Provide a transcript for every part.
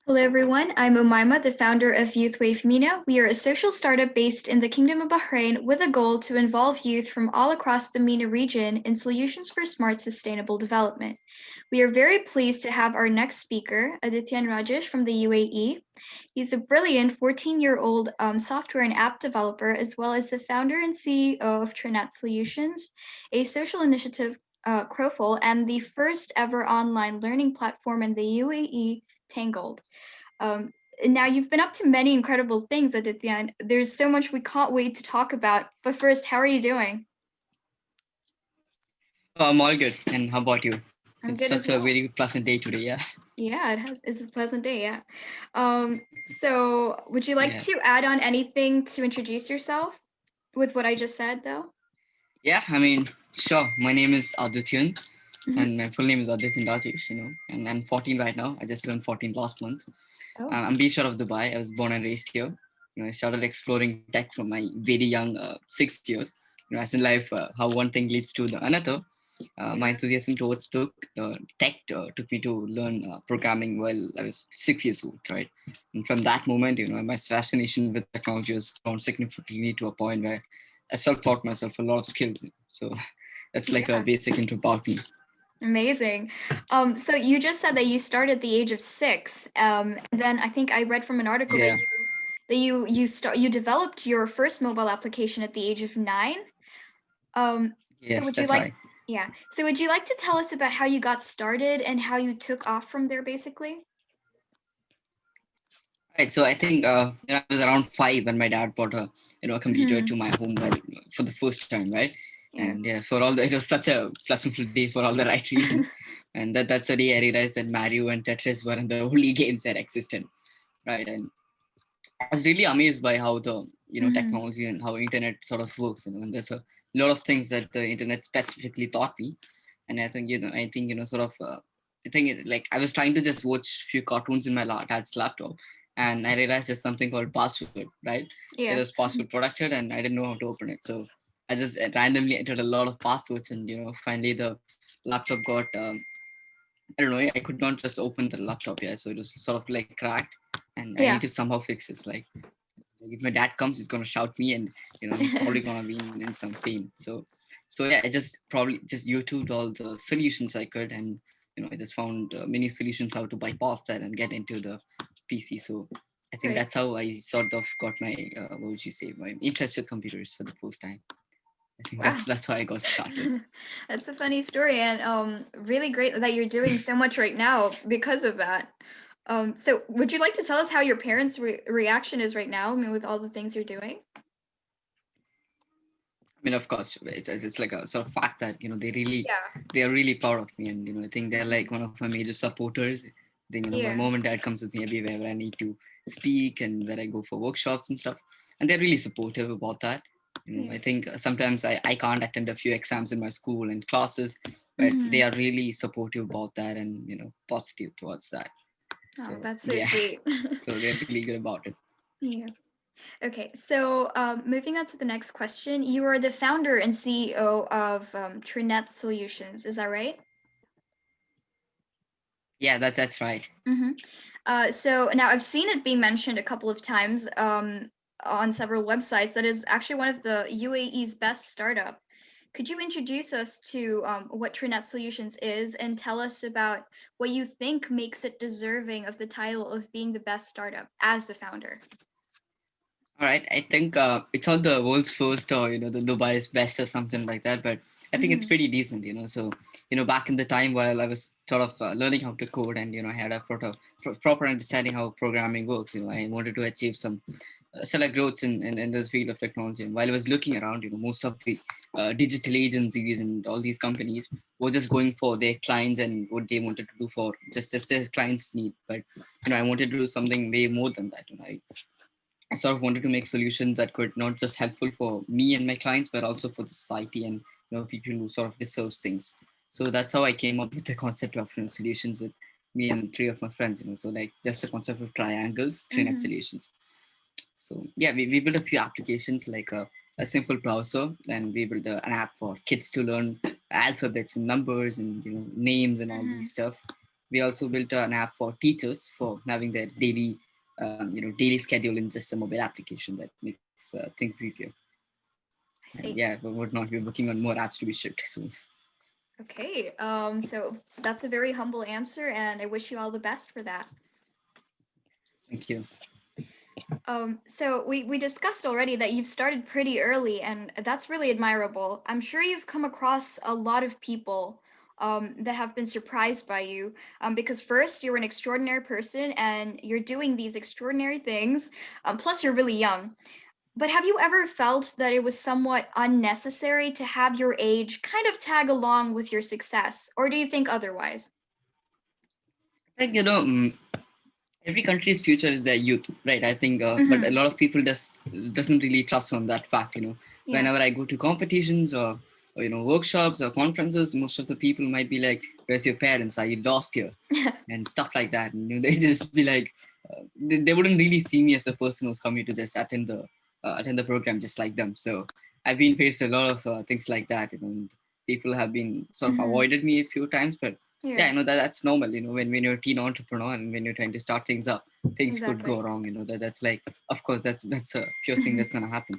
Hello, everyone. I'm Umaima, the founder of Youth Wave MENA. We are a social startup based in the Kingdom of Bahrain with a goal to involve youth from all across the MENA region in solutions for smart, sustainable development. We are very pleased to have our next speaker, Aadithyan Rajesh from the UAE. He's a brilliant 14-year-old software and app developer, as well as the founder and CEO of Trinet Solutions, a social initiative Crowful, and the first ever online learning platform in the UAE, Tangled. Um, Now, you've been up to many incredible things, Aditya. There's so much we can't wait to talk about. But first, how are you doing? Oh, I'm all good. And how about you? I'm It's good such as a well. very pleasant day today. Yeah. Yeah, it's a pleasant day. Yeah. Um, so, would you like Yeah. to add on anything to introduce yourself with what I just said, though? Yeah. I mean, sure. My name is Aadithyan, Mhm. and my full name is Aadithyan Rajesh, and I'm 14 right now. I just turned 14 last month. Oh, I'm based out of Dubai. I was born and raised here. I started exploring tech from my very young 6 years. As in life, how one thing leads to the another. My yeah. enthusiasm towards tech took me to learn programming while I was 6 years old, right? And from that moment, my fascination with technology has grown significantly to a point where I self-taught myself a lot of skills. So that's like a Yeah. basic intro about me. Amazing. So you just said that you started at the age of 6. And then I think I read from an article that Yeah. you developed your first mobile application at the age of 9. So Yes, would you that's like, right. yeah. So would you like to tell us about how you got started and how you took off from there, basically? Right. So I think I was around 5 when my dad bought a computer Hmm. to my home for the first time, right? Yeah. And yeah, for all the it was such a pleasant day for all the right reasons, and that's the day I realized that Mario and Tetris weren't the only games that existed, right? And I was really amazed by how the Hmm. technology and how internet sort of works. And there's a lot of things that the internet specifically taught me, and I think sort of I think like I was trying to just watch few cartoons in my dad's laptop, and I realized there's something called password, right? It Yeah. was password protected, and I didn't know how to open it, so I just randomly entered a lot of passwords, and finally the laptop got I don't know. I could not just open the laptop, yeah. So it was sort of like cracked, and I need Yeah. to somehow fix this. Like if my dad comes, he's gonna shout me, and I'm probably gonna be in some pain. So yeah, I just probably just YouTubed all the solutions I could, and I just found many solutions how to bypass that and get into the PC. So I think Right. that's how I sort of got my what would you say, my interest with computers for the first time. I think Wow. that's how I got started. That's a funny story, and really great that you're doing so much right now because of that. So would you like to tell us how your parents' reaction is right now? I mean, with all the things you're doing? I mean, of course, it's like a sort of fact that Yeah. they are really proud of me, and I think they're like one of my major supporters. I think my Yeah. mom and dad comes with me everywhere where I need to speak and where I go for workshops and stuff, and they're really supportive about that. Yeah. I think sometimes I can't attend a few exams in my school and classes, but Hmm. they are really supportive about that and positive towards that. Oh, So that's so yeah, sweet. so they're really good about it. Yeah. Okay. So moving on to the next question. You are the founder and CEO of Trinet Solutions. Is that right? Yeah, that's right. Mm-hmm. So now I've seen it being mentioned a couple of times on several websites that is actually one of the UAE's best startup. Could you introduce us to what Trinet Solutions is and tell us about what you think makes it deserving of the title of being the best startup as the founder? All right, I think it's not the world's first or the Dubai's best or something like that, but I think it's Mm-hmm. pretty decent. So back in the time while I was sort of learning how to code and I had a proper understanding how programming works. I wanted to achieve some select growths in this field of technology. And while I was looking around, most of the digital agencies and all these companies were just going for their clients and what they wanted to do for just their clients' need. But I wanted to do something way more than that. I sort of wanted to make solutions that could not just helpful for me and my clients, but also for the society and people who sort of deserves things. So that's how I came up with the concept of solutions with me and three of my friends. So like just the concept of triangles, Trinet Mm-hmm. solutions. So yeah, we built a few applications like a simple browser, and we built an app for kids to learn alphabets and numbers and names and all Mm-hmm. these stuff. we also built an app for teachers for having their daily schedule in just a mobile application that makes things easier. I And see. yeah, we're not we're working on more apps to be shipped soon. Okay. So that's a very humble answer, and I wish you all the best for that. Thank you. So we discussed already that you've started pretty early, and that's really admirable. I'm sure you've come across a lot of people that have been surprised by you, because first you're an extraordinary person and you're doing these extraordinary things. Plus, you're really young. But have you ever felt that it was somewhat unnecessary to have your age kind of tag along with your success, or do you think otherwise? I think every country's future is their youth, right? I think, but a Mm-hmm. lot of people just doesn't really trust on that fact. Yeah. Whenever I go to competitions or workshops or conferences, most of the people might be like, "Where's your parents? Are you lost here?" and stuff like that. And they just be like, they wouldn't really see me as a person who's coming to this attend the program just like them. So I've been faced a lot of things like that. And people have been sort of Mm-hmm. avoided me a few times, but yeah, Yeah, I know that's normal. When you're a teen entrepreneur and when you're trying to start things up, things could exactly. go wrong. That's like, of course, that's a pure thing that's gonna happen.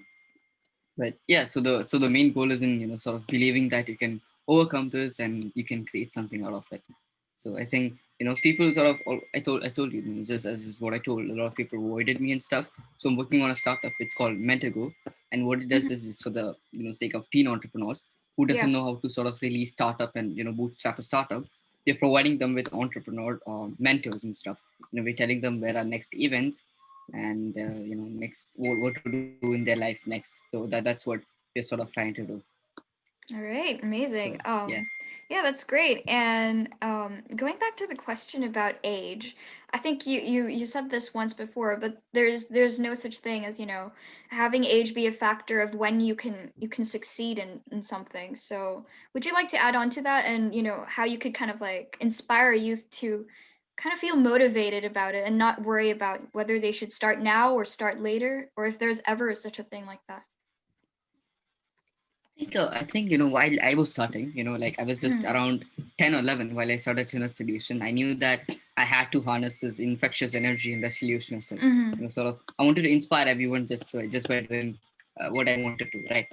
But yeah, so the main goal is in sort of believing that you can overcome this and you can create something out of it. So I think people sort of I told you, just as is what I told, a lot of people avoided me and stuff. So I'm working on a startup. It's called Mentago, and what it does Mhm. is for the sake of teen entrepreneurs who Yeah. doesn't know how to sort of really start up and bootstrap a startup. We're providing them with entrepreneur mentors and stuff. We're telling them where are next events and next what to do in their life next. So that's what we're sort of trying to do. All right, So amazing. yeah. Yeah, that's great. And going back to the question about age, I think you said this once before, but there's no such thing as, having age be a factor of when you can succeed in something. So, would you like to add on to that, and how you could kind of like inspire youth to kind of feel motivated about it and not worry about whether they should start now or start later, or if there's ever such a thing like that? I think while I was starting, like I was just Mm-hmm. around 10 or 11 while I started Trinet Solution. I knew that I had to harness this infectious energy in the solutions. Mm-hmm. Sort of I wanted to inspire everyone just by doing what I wanted to, right?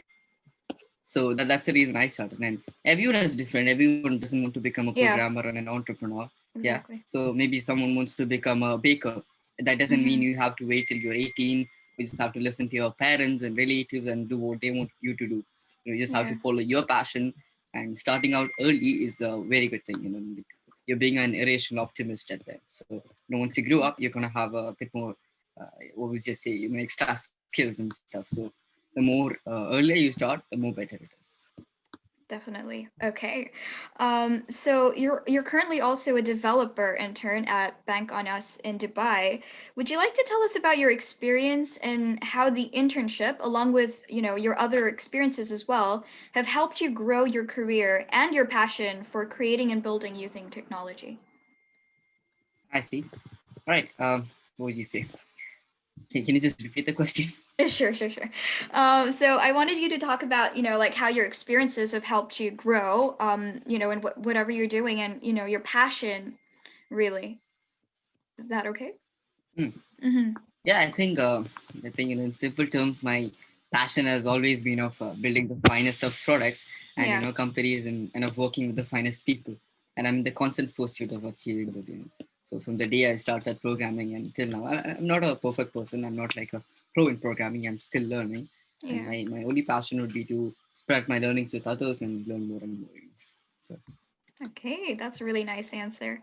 So that's the reason I started. And everyone is different. Everyone doesn't want to become a Yeah, programmer and an entrepreneur. Yeah. exactly. So maybe someone wants to become a baker. That doesn't mean Mm-hmm. you have to wait till you're 18. You just have to listen to your parents and relatives and do what they want you to do. You just have to Yeah. follow your passion. And starting out early is a very good thing. Like, you're being an irrational optimist at that. So once you grow up, you're gonna have a bit more. What would you say? Extra skills and stuff. So the more earlier you start, the more better it is. Definitely. Okay. So you're currently also a developer intern at Bank on Us in Dubai. Would you like to tell us about your experience and how the internship, along with, your other experiences as well, have helped you grow your career and your passion for creating and building using technology? I see. All right. What would you say? Can you just repeat the question? Sure, sure, sure. So I wanted you to talk about, like how your experiences have helped you grow, in whatever you're doing, and your passion, really. Is that okay? Hmm. Mm-hmm. Yeah, I think in simple terms, my passion has always been of building the finest of products and Yeah. companies and of working with the finest people. And I'm in the constant pursuit of achieving this. So from the day I started programming until now, I'm not a perfect person. I'm not like a pro in programming. I'm still learning, and Yeah. my only passion would be to spread my learnings with others and learn more and more. So Okay, that's a really nice answer.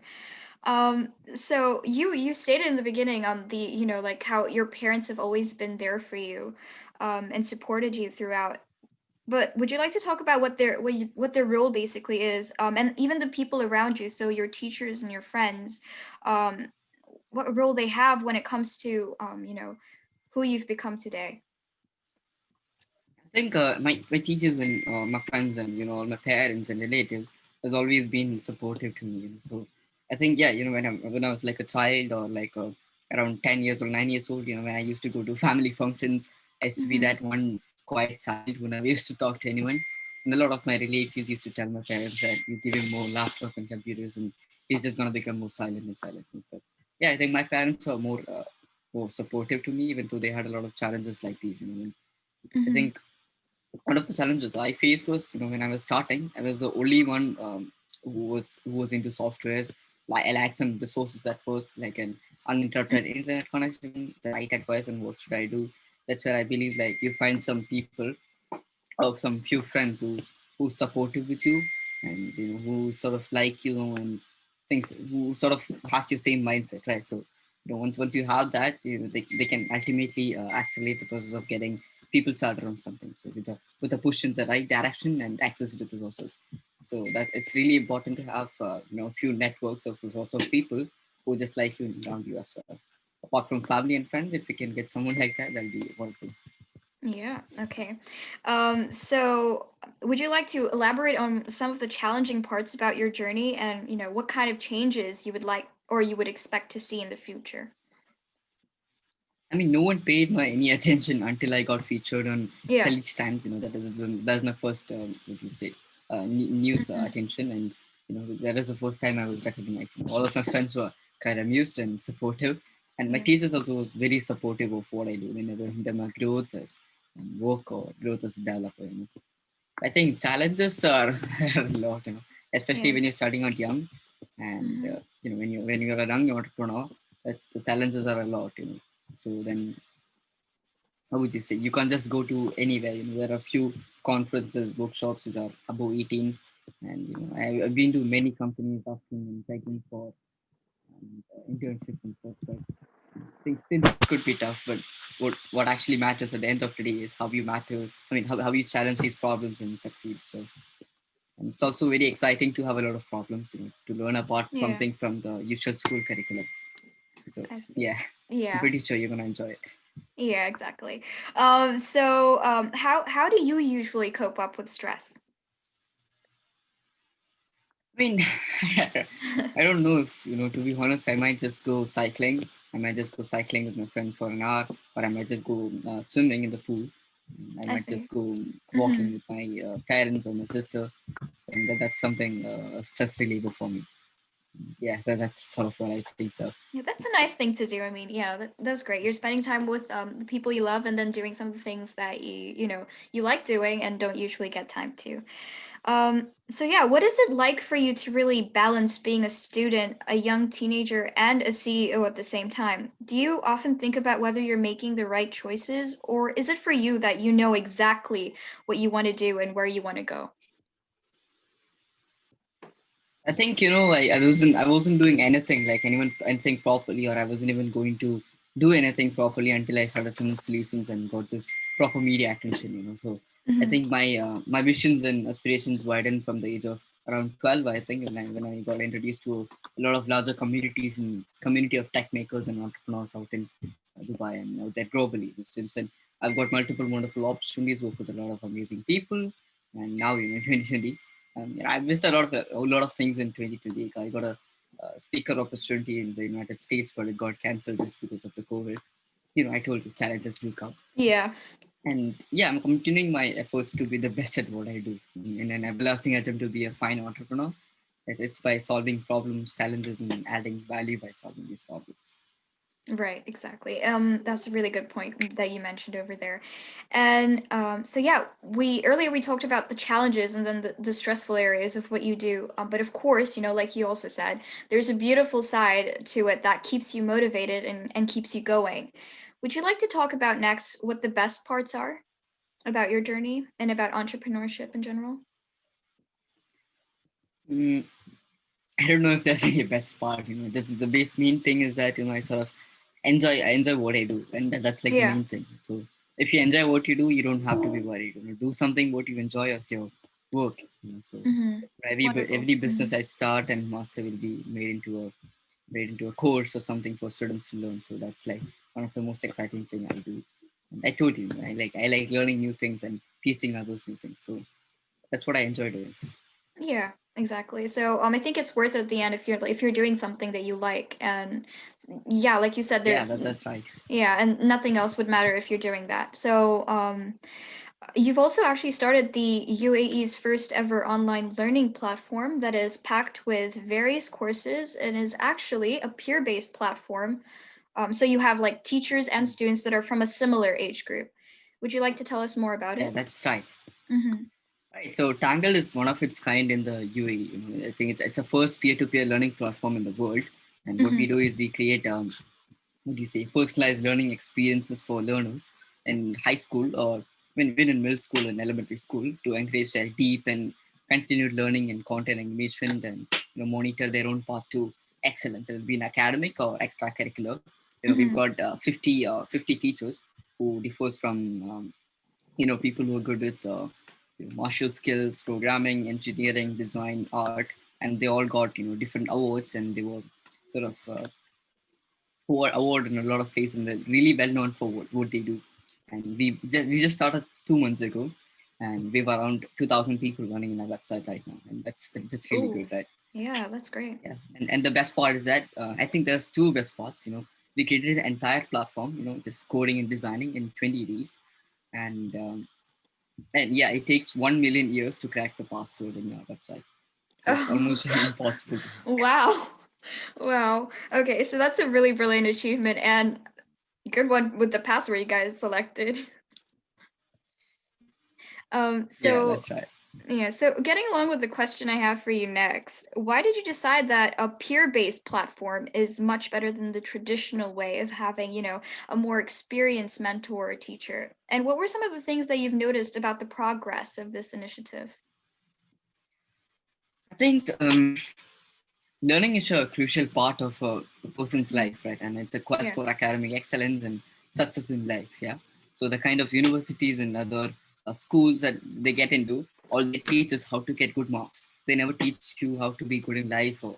So you stated in the beginning, like how your parents have always been there for you, and supported you throughout. But would you like to talk about what their role basically is, and even the people around you, so your teachers and your friends, um, what role they have when it comes to, who you've become today? I think my teachers and my friends and all my parents and relatives has always been supportive to me. So I think yeah, when I was like a child or like around 10 years or 9 years old, when I used to go to family functions, I used to be Mm-hmm. that one quiet child who never used to talk to anyone. And a lot of my relatives used to tell my parents that you give him more laptop and computers, and he's just gonna become more silent and silent. But yeah, I think my parents were more supportive to me, even though they had a lot of challenges like these. I Mm-hmm. think one of the challenges I faced was, when I was starting, I was the only one who was into softwares. Like I lacked some resources at first, like an uninterrupted internet connection, the right advice on what should I do. That's where I believe like you find some people or some few friends who's supportive with you, and who sort of like and things, who sort of has your same mindset, right? So once you have that, they can ultimately accelerate the process of getting people started on something. So with a push in the right direction and access to resources. So that it's really important to have a few networks of resource of people who just like you and around you as well. Apart from family and friends, if we can get someone like that, that'll be wonderful. Yeah, okay. So would you like to elaborate on some of the challenging parts about your journey and, what kind of changes you would like or you would expect to see in the future? I mean, no one paid my any attention until I got featured on Yeah. Khaleej Times. That's my first, what do you say, news Mhm. attention, and that is the first time I was recognized. All of my friends were kind of amused and supportive, and my Yeah. teachers also was very supportive of what I do. They never hinder my growth as work or growth as a developer. I think challenges are, are a lot, especially Yeah. when you're starting out young, and Hmm. when you're a young entrepreneur, that's the challenges are a lot. So then, how would you say, you can't just go to anywhere. There are a few conferences, workshops which are above 18, and I've been to many companies asking and begging for internships and stuff. But things could be tough, but what actually matters at the end of the day is how you matter. I mean, how you challenge these problems and succeed. So, and it's also very exciting to have a lot of problems, to learn apart Yeah. something from the usual school curriculum. So I see. yeah, I'm Yeah. pretty sure you're gonna enjoy it. Yeah, exactly. How do you usually cope up with stress? I mean, I don't know if, to be honest, I might just go cycling. I might just go cycling with my friends for an hour, or I might just go swimming in the pool. I I might see. just go Hmm. walking with my parents or my sister, and that's something stress reliever for me. Yeah, that's sort of what I think so. Yeah, that's a nice thing to do. I mean, yeah, that's great. You're spending time with the people you love and then doing some of the things that you like doing and don't usually get time to. So yeah, what is it like for you to really balance being a student, a young teenager, and a CEO at the same time? Do you often think about whether you're making the right choices, or is it for you that you know exactly what you want to do and where you want to go? I think I wasn't doing anything properly, or I wasn't even going to do anything properly until I started Trinet Solutions and got this proper media attention. So I Hmm. think my visions and aspirations widened from the age of around 12. I think when I got introduced to a lot of larger communities and community of tech makers and entrepreneurs out in Dubai and out there globally. Since then, I've got multiple wonderful opportunities, work with a lot of amazing people, and now 2020. I missed a lot of things in 2020. I got a speaker opportunity in the United States, but it got cancelled just because of the COVID. I told you challenges do come, Yeah. and yeah, I'm continuing my efforts to be the best at what I do, in an everlasting attempt to be a fine entrepreneur. It's by solving problems, challenges, and adding value by solving these problems. Right, exactly. That's a really good point that you mentioned over there. And so yeah, we earlier we talked about the challenges and then the stressful areas of what you do. But of course, like you also said, there's a beautiful side to it that keeps you motivated and keeps you going. Would you like to talk about next what the best parts are about your journey and about entrepreneurship in general? Mm, I don't know if that's the best part. This is the best main thing is that I enjoy what I do, and that's like the Yeah. main thing. So if you enjoy what you do, you don't have to be worried. Do something what you enjoy as your work. So Mm-hmm. every Wonderful. every Mm-hmm. business I start and master will be made into a course or something for students to learn. So that's like one of the most exciting thing I do. And I told you, I like learning new things and teaching others new things. So that's what I enjoy doing. Yeah, exactly. So I think it's worth it at the end if you're doing something that you like and yeah, like you said, Yeah, there's that's right. yeah, and nothing else would matter if you're doing that. So You've also actually started the UAE's first ever online learning platform that is packed with various courses and is actually a peer-based platform. So you have like teachers and students that are from a similar age group. Would you like to tell us more about Yeah, it? that's right. Mm-hmm. Right. So Tangled is one of its kind in the UAE. I think it's a first peer-to-peer learning platform in the world. And what we Mm-hmm. do is we create what do you say, personalized learning experiences for learners in high school or when in middle school and elementary school to encourage their deep and continued learning and content engagement and monitor their own path to excellence. It'll be an academic or extracurricular. We've Mm-hmm. got 50 teachers who differs from people who are good with martial skills, programming, engineering, design, art, and they all got different awards and they were sort of award in a lot of places and they're really well known for what they do. And we just started 2 months ago, and we have around 2,000 people running in our website right now, and that's really Oh, good, right? yeah, that's great. Yeah, and the best part is that I think there's two best parts. We created the entire platform, just coding and designing in 20 days, and yeah, it takes 1 million years to crack the password in your website, so it's Oh, almost impossible to hack. wow. Wow. Okay, so that's a really brilliant achievement and good one with the password you guys selected. Um, Yeah, so that's right. Yeah, so getting along with the question I have for you next, why did you decide that a peer-based platform is much better than the traditional way of having, a more experienced mentor or teacher? And what were some of the things that you've noticed about the progress of this initiative? I think learning is a crucial part of a person's Mhm. life, right? And it's a quest Yeah. for academic excellence and success in life. Yeah. So the kind of universities and other schools that they get into, all they teach is how to get good marks. They never teach you how to be good in life or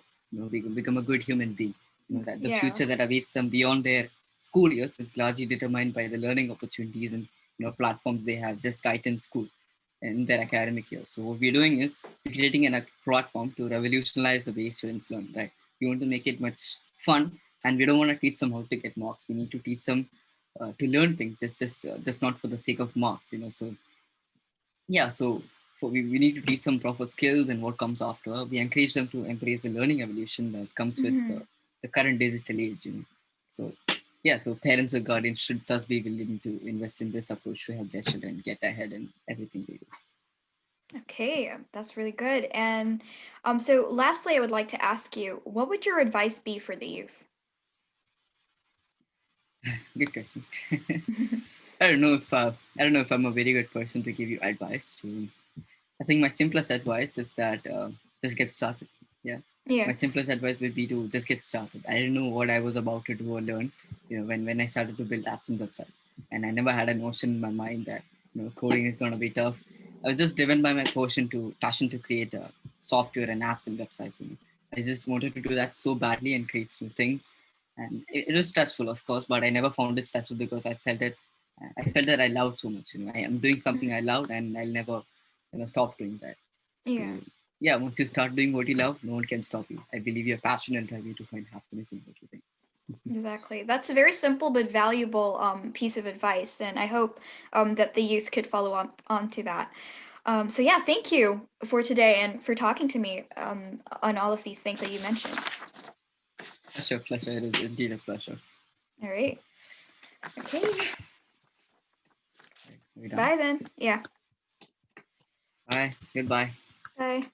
become a good human being. That the Yeah. future that awaits them beyond their school years is largely determined by the learning opportunities and platforms they have just right in school in their academic year. So what we're doing is we're creating a platform to revolutionize the way students learn. Right? We want to make it much fun, and we don't want to teach them how to get marks. We need to teach them to learn things, just not for the sake of marks. So yeah, so we need to teach them proper skills and what comes after. We encourage them to embrace the learning evolution that comes with Mhm. the current digital age. So yeah, so parents or guardians should thus be willing to invest in this approach to help their children get ahead in everything they do. Okay, that's really good. And so lastly, I would like to ask you, what would your advice be for the youth? Good question. I don't know if I'm a very good person to give you advice. I think my simplest advice is that just get started. Yeah, my Yeah. simplest advice would be to just get started. I didn't know what I was about to do or learn. When I started to build apps and websites, and I never had a notion in my mind that coding is going to be tough. I was just driven by my passion to create software and apps and websites. I just wanted to do that so badly and create new things, and it was stressful, of course, but I never found it stressful because I felt that I loved so much. I am doing something I loved, and I'll never stop doing that. So Yeah. yeah, once you start doing what you love, no one can stop you. I believe you're passionate and drive you to find happiness in what you think. Exactly. That's a very simple but valuable piece of advice, and I hope that the youth could follow up onto that. So yeah, thank you for today and for talking to me on all of these things that you mentioned. Pleasure. It is indeed a pleasure. All right. Okay. Are we done? Bye then. Yeah. Bye. Goodbye. Bye.